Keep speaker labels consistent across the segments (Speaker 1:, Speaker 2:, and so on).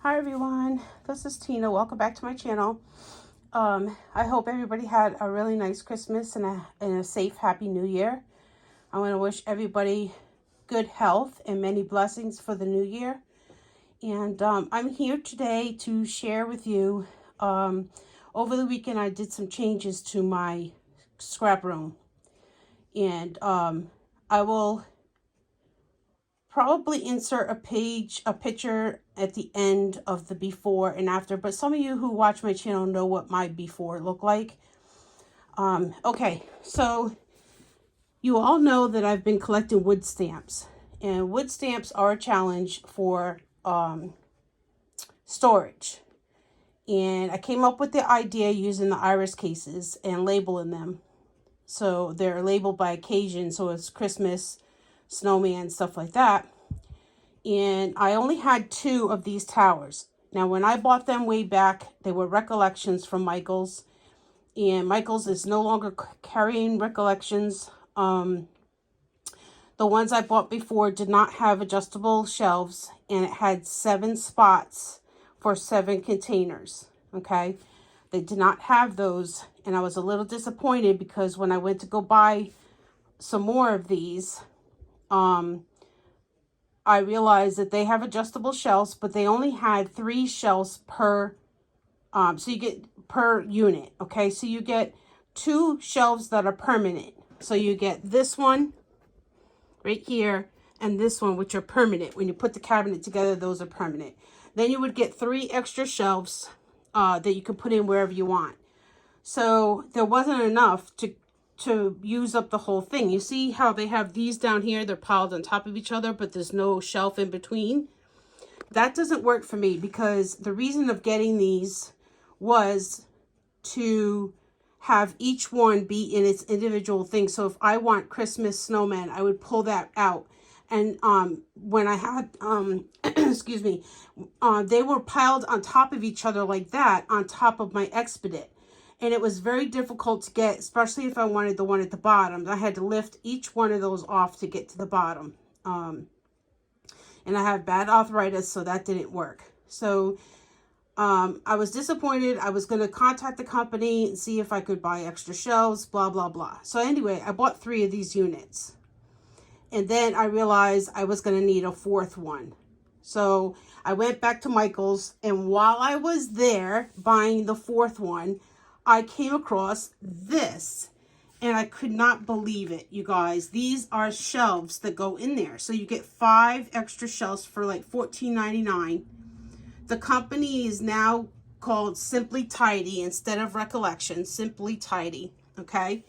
Speaker 1: Hi everyone, this is Tina. Welcome back to my channel. I hope everybody had a really nice Christmas and a safe, happy new year. I want to wish everybody good health and many blessings for the new year. And I'm here today to share with you, over the weekend I did some changes to my scrap room. And I will probably insert a picture at the end of the before and after, but some of you who watch my channel know what my before looked like. Okay, so you all know that I've been collecting wood stamps, and wood stamps are a challenge for storage. And I came up with the idea using the iris cases and labeling them. So they're labeled by occasion, so it's Christmas, snowman, stuff like that. And I only had 2 of these towers. Now, when I bought them way back, they were Recollections from Michaels. And Michaels is no longer carrying Recollections. The ones I bought before did not have adjustable shelves. And it had 7 spots for 7 containers. Okay. They did not have those. And I was a little disappointed because when I went to go buy some more of these, I realized that they have adjustable shelves, but they only had 3 shelves per, so you get per unit. Okay, so you get 2 shelves that are permanent. So you get this one right here and this one, which are permanent. When you put the cabinet together, those are permanent. Then you would get 3 extra shelves that you can put in wherever you want. So there wasn't enough to use up the whole thing. You see how they have these down here? They're piled on top of each other, but there's no shelf in between. That doesn't work for me because the reason of getting these was to have each one be in its individual thing. So if I want Christmas snowman, I would pull that out. And when I had, excuse me, they were piled on top of each other like that on top of my Expedit. And it was very difficult to get, especially if I wanted the one at the bottom. I had to lift each one of those off to get to the bottom. And I have bad arthritis, so that didn't work. So I was disappointed. I was going to contact the company and see if I could buy extra shelves, blah, blah, blah. So anyway, I bought 3 of these units. And then I realized I was going to need a 4th one. So I went back to Michael's. And while I was there buying the 4th one, I came across this, and I could not believe it, you guys. These are shelves that go in there. So you get 5 extra shelves for like $14.99. The company is now called Simply Tidy instead of Recollection, Simply Tidy, okay?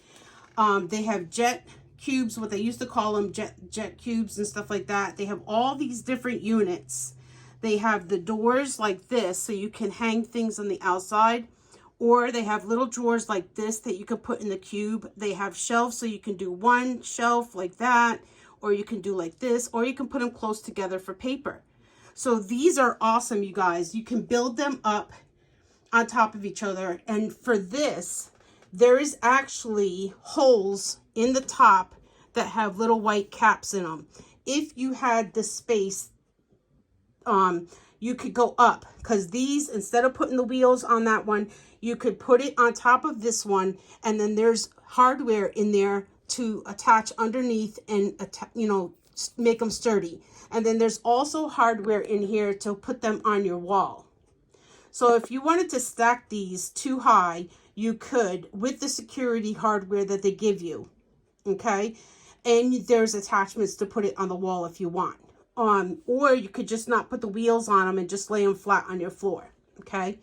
Speaker 1: They have jet cubes, what they used to call them, jet cubes and stuff like that. They have all these different units. They have the doors like this, so you can hang things on the outside. Or they have little drawers like this that you can put in the cube. They have shelves, so you can do one shelf like that, or you can do like this, or you can put them close together for paper. So these are awesome, you guys. You can build them up on top of each other. And for this, there is actually holes in the top that have little white caps in them. If you had the space, you could go up, because these, instead of putting the wheels on that one, you could put it on top of this one, and then there's hardware in there to attach underneath and, you know, make them sturdy. And then there's also hardware in here to put them on your wall. So if you wanted to stack these too high, you could with the security hardware that they give you, okay? And there's attachments to put it on the wall if you want. Or you could just not put the wheels on them and just lay them flat on your floor, okay?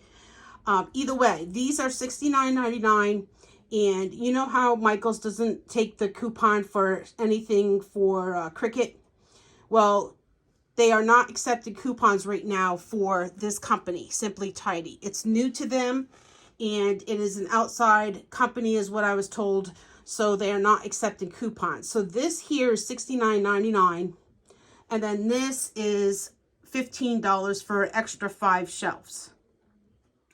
Speaker 1: Either way, these are $69.99, and you know how Michaels doesn't take the coupon for anything for Cricut? Well, they are not accepting coupons right now for this company, Simply Tidy. It's new to them, and it is an outside company is what I was told, so they are not accepting coupons. So this here is $69.99, and then this is $15 for an extra 5 shelves.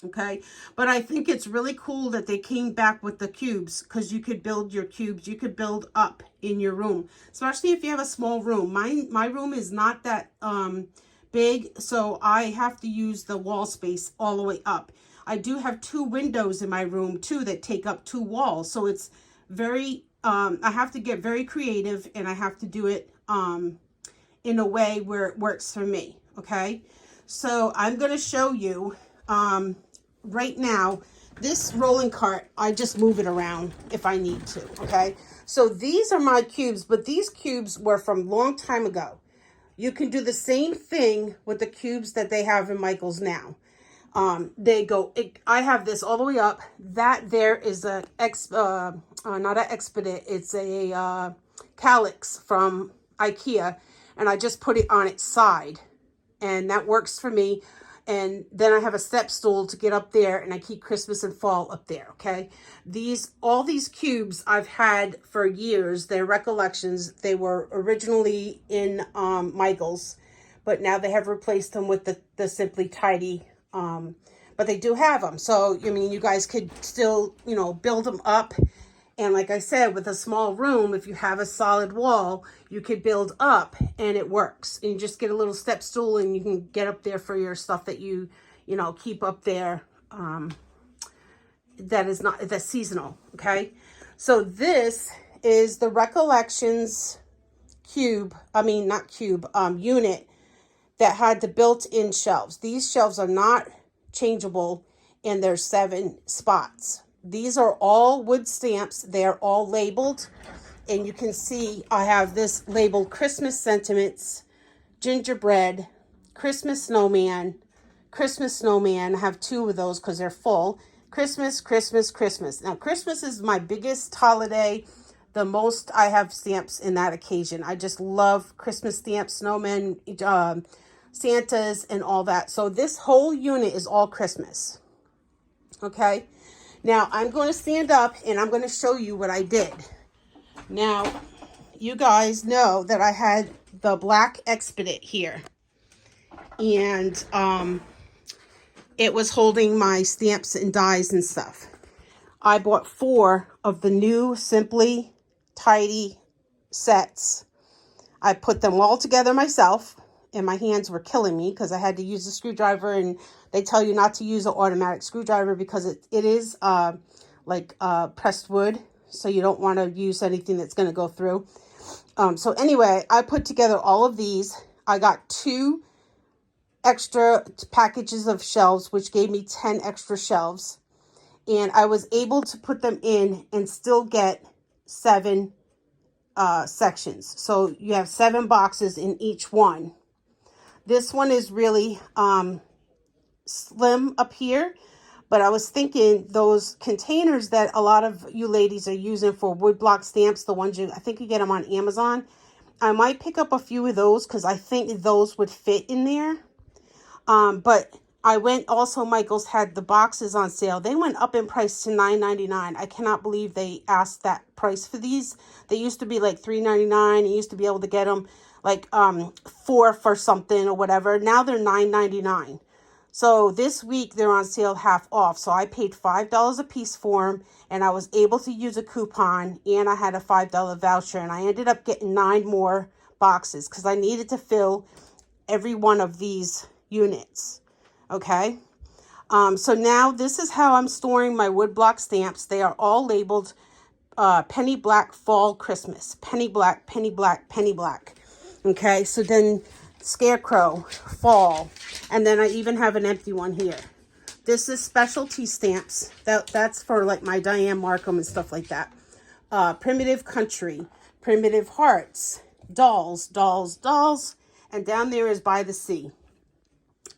Speaker 1: Okay, but I think it's really cool that they came back with the cubes, because you could build your cubes. You could build up in your room, especially if you have a small room. My room is not that big, so I have to use the wall space all the way up. I do have 2 windows in my room too that take up 2 walls, so it's very, I have to get very creative, and I have to do it in a way where it works for me, okay? So I'm going to show you right now, this rolling cart, I just move it around if I need to, okay? So these are my cubes, but these cubes were from long time ago. You can do the same thing with the cubes that they have in Michael's now. They go, I have this all the way up. That there is a, not an Expedit, it's a Calyx from Ikea. And I just put it on its side. And that works for me. And then I have a step stool to get up there, and I keep Christmas and fall up there, okay? All these cubes I've had for years. They're recollections. They were originally in Michael's, but now they have replaced them with the Simply Tidy. But they do have them. So, I mean, you guys could still, you know, build them up. And like I said, with a small room, if you have a solid wall, you could build up and it works. And you just get a little step stool and you can get up there for your stuff that you know, keep up there. That's seasonal, okay? So this is the Recollections unit that had the built-in shelves. These shelves are not changeable, and there's 7 spots. These are all wood stamps. They're all labeled. And you can see I have this labeled Christmas Sentiments, Gingerbread, Christmas Snowman, Christmas Snowman. I have 2 of those because they're full. Christmas, Christmas, Christmas. Now, Christmas is my biggest holiday. The most I have stamps in that occasion. I just love Christmas stamps, snowmen, Santas, and all that. So this whole unit is all Christmas. Okay? Now, I'm going to stand up and I'm going to show you what I did. Now, you guys know that I had the black Expedit here. And it was holding my stamps and dies and stuff. I bought 4 of the new Simply Tidy sets. I put them all together myself. And my hands were killing me because I had to use a screwdriver, and they tell you not to use an automatic screwdriver because it is pressed wood, so you don't want to use anything that's going to go through. So anyway, I put together all of these. I got 2 extra packages of shelves, which gave me 10 extra shelves, and I was able to put them in and still get 7 sections. So you have 7 boxes in each one. This one is really slim up here, but I was thinking those containers that a lot of you ladies are using for woodblock stamps, the ones I think you get them on Amazon, I might pick up a few of those because I think those would fit in there. But I went also, Michael's had the boxes on sale. They went up in price to $9.99. I cannot believe they asked that price for these. They used to be like $3.99. You used to be able to get them like 4 for something or whatever. Now they're $9.99. So this week they're on sale half off. So I paid $5 a piece for them, and I was able to use a coupon, and I had a $5 voucher, and I ended up getting 9 more boxes because I needed to fill every one of these units. Okay. So now this is how I'm storing my woodblock stamps. They are all labeled Penny Black Fall Christmas. Penny Black, Penny Black, Penny Black. Okay, so then Scarecrow, Fall, and then I even have an empty one here. This is specialty stamps. That's for like my Diane Markham and stuff like that. Primitive Country, Primitive Hearts, Dolls, Dolls, Dolls, and down there is By the Sea.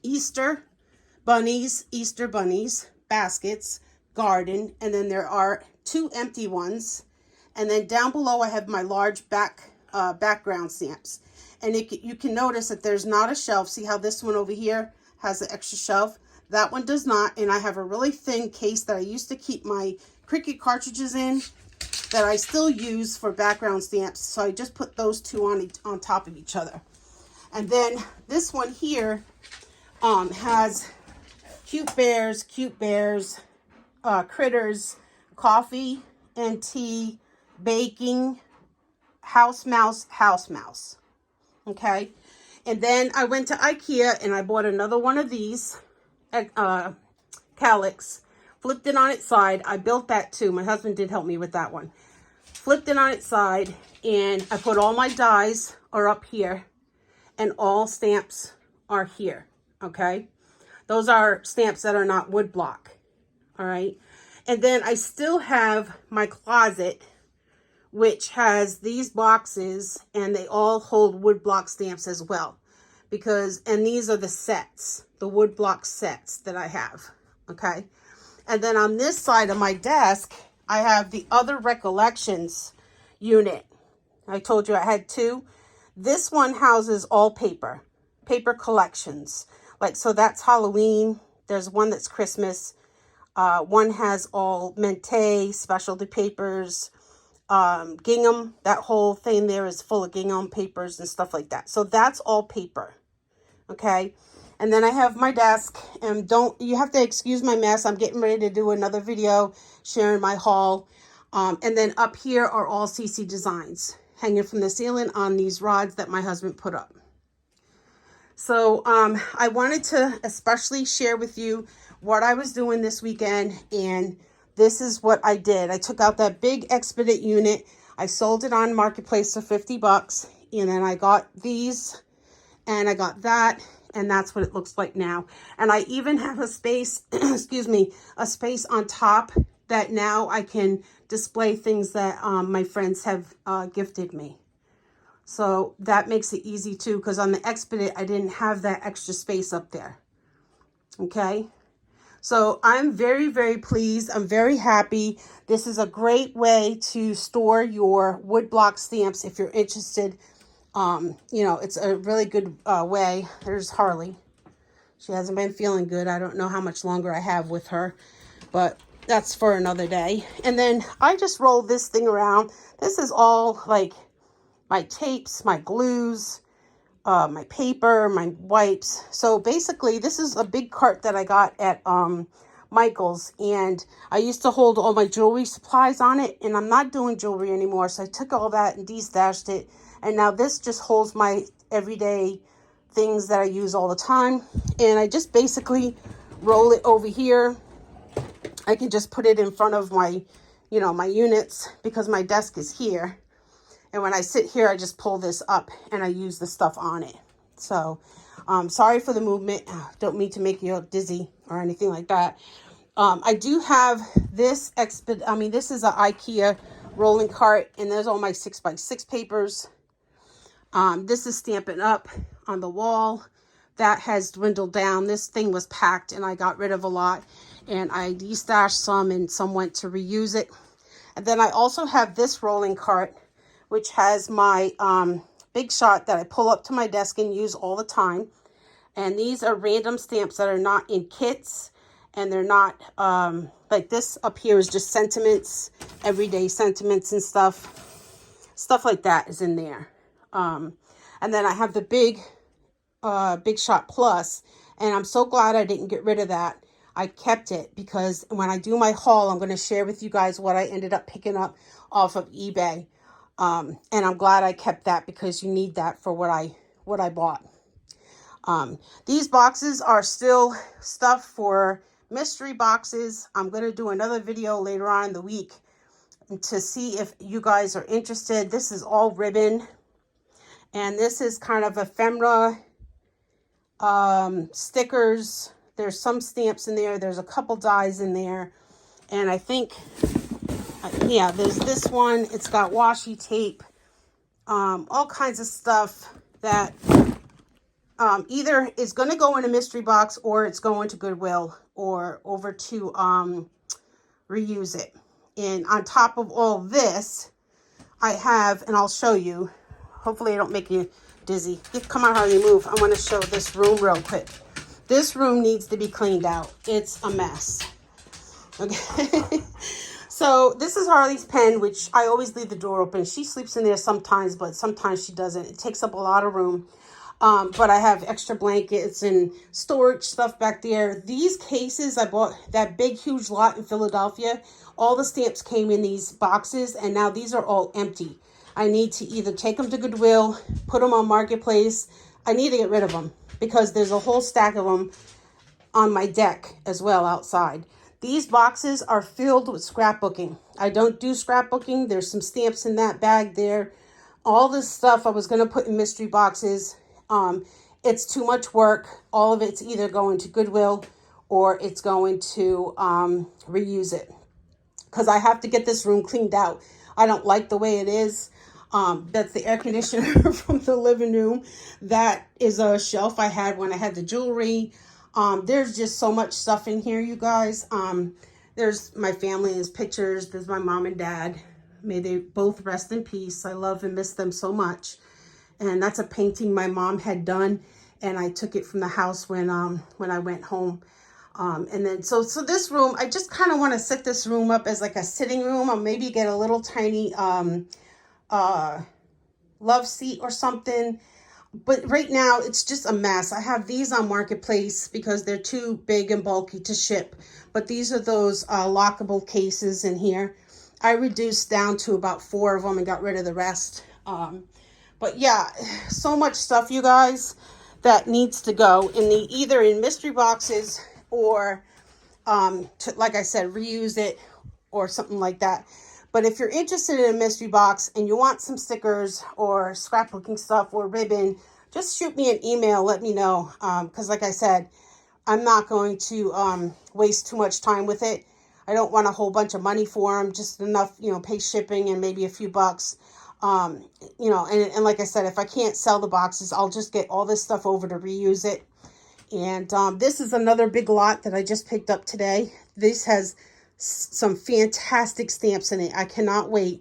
Speaker 1: Easter Bunnies, Easter Bunnies, Baskets, Garden, and then there are 2 empty ones. And then down below I have my large background stamps. And you can notice that there's not a shelf. See how this one over here has an extra shelf? That one does not. And I have a really thin case that I used to keep my Cricut cartridges in that I still use for background stamps. So I just put those 2 on top of each other. And then this one here has cute bears, critters, coffee and tea, baking, house mouse. Okay. And then I went to IKEA and I bought another one of these calyx, flipped it on its side. I built that too. My husband did help me with that one. Flipped it on its side, and I put all my dies are up here and all stamps are here. Okay, those are stamps that are not wood block. All right, and then I still have my closet, which has these boxes, and they all hold wood block stamps as well, because, and these are the sets, the wood block sets that I have. Okay, and then on this side of my desk, I have the other recollections unit. I told you I had two. This one houses all paper collections. Like, so that's Halloween. There's one that's Christmas. One has all Mente, specialty papers, gingham. That whole thing there is full of gingham papers and stuff like that. So that's all paper. Okay. And then I have my desk, and you have to excuse my mess. I'm getting ready to do another video sharing my haul. And then up here are all CC designs hanging from the ceiling on these rods that my husband put up. So I wanted to especially share with you what I was doing this weekend, and this is what I did. I took out that big Expedite unit. I sold it on Marketplace for 50 bucks, and then I got these, and I got that, and that's what it looks like now. And I even have a space, excuse me, a space on top that now I can display things that my friends have gifted me. So that makes it easy too, because on the Expedite, I didn't have that extra space up there. Okay. So I'm very, very pleased. I'm very happy. This is a great way to store your woodblock stamps if you're interested. You know, it's a really good way. There's Harley. She hasn't been feeling good. I don't know how much longer I have with her, but that's for another day. And then I just roll this thing around. This is all like my tapes, my glues, my paper, my wipes. So basically, this is a big cart that I got at Michael's, and I used to hold all my jewelry supplies on it, and I'm not doing jewelry anymore, so I took all that and destashed it, and now this just holds my everyday things that I use all the time. And I just basically roll it over here. I can just put it in front of my, you know, my units, because my desk is here. And when I sit here, I just pull this up and I use the stuff on it. So, sorry for the movement. Don't mean to make you dizzy or anything like that. I do have this this is an IKEA rolling cart, and there's all my 6x6 papers. This is Stampin' Up! On the wall. That has dwindled down. This thing was packed and I got rid of a lot, and I destashed some and some went to reuse it. And then I also have this rolling cart, which has my Big Shot that I pull up to my desk and use all the time. And these are random stamps that are not in kits, and they're not, like this up here is just sentiments, everyday sentiments and stuff. Stuff like that is in there. And then I have the Big Shot Plus, and I'm so glad I didn't get rid of that. I kept it because when I do my haul, I'm going to share with you guys what I ended up picking up off of eBay. And I'm glad I kept that, because you need that for what I bought. These boxes are still stuff for mystery boxes. I'm going to do another video later on in the week to see if you guys are interested. This is all ribbon, and this is kind of ephemera, stickers. There's some stamps in there. There's a couple dies in there, and I think, yeah, there's this one. It's got washi tape, all kinds of stuff that either is going to go in a mystery box, or it's going to Goodwill or over to reuse it. And on top of all this, I have, and I'll show you, hopefully I don't make you dizzy. Come on, Harley, move. I want to show this room real quick. This room needs to be cleaned out. It's a mess. Okay. So this is Harley's pen, which I always leave the door open. She sleeps in there sometimes, but sometimes she doesn't. It takes up a lot of room. But I have extra blankets and storage stuff back there. These cases, I bought that big, huge lot in Philadelphia. All the stamps came in these boxes, and now these are all empty. I need to either take them to Goodwill, put them on Marketplace. I need to get rid of them because there's a whole stack of them on my deck as well outside. These boxes are filled with scrapbooking. I don't do scrapbooking. There's some stamps in that bag there. All this stuff I was going to put in mystery boxes. It's too much work. All of it's either going to Goodwill or it's going to reuse it. Because I have to get this room cleaned out. I don't like the way it is. That's the air conditioner from the living room. That is a shelf I had when I had the jewelry. There's just so much stuff in here, you guys. There's my family, there's pictures. There's my mom and dad. May they both rest in peace. I love and miss them so much. And that's a painting my mom had done, and I took it from the house when I went home. And then so this room, I just kind of want to set this room up as like a sitting room, or maybe get a little tiny love seat or something. But right now it's just a mess. I have these on Marketplace because they're too big and bulky to ship. But these are those lockable cases in here. I reduced down to about 4 of them and got rid of the rest. But yeah, so much stuff, you guys, that needs to go in either in mystery boxes or like I said, reuse it or something like that. But if you're interested in a mystery box and you want some stickers or scrapbooking stuff or ribbon, just shoot me an email. Let me know. Because like I said, I'm not going to waste too much time with it. I don't want a whole bunch of money for them. Just enough, pay shipping and maybe a few bucks. And like I said, if I can't sell the boxes, I'll just get all this stuff over to reuse it. And this is another big lot that I just picked up today. This has some fantastic stamps in it. I cannot wait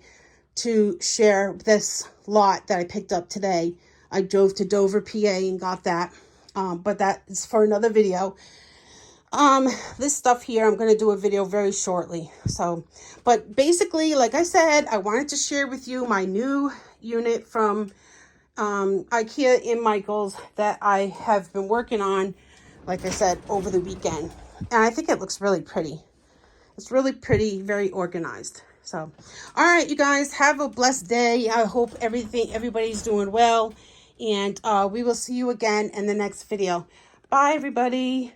Speaker 1: to share this lot that I picked up today. I drove to Dover, PA and got that. But that is for another video. This stuff here, I'm going to do a video very shortly. So, but basically, like I said, I wanted to share with you my new unit from IKEA in Michael's that I have been working on, like I said, over the weekend. And I think it looks really pretty. It's really pretty, very organized. So, all right, you guys, have a blessed day. I hope everybody's doing well. And we will see you again in the next video. Bye, everybody.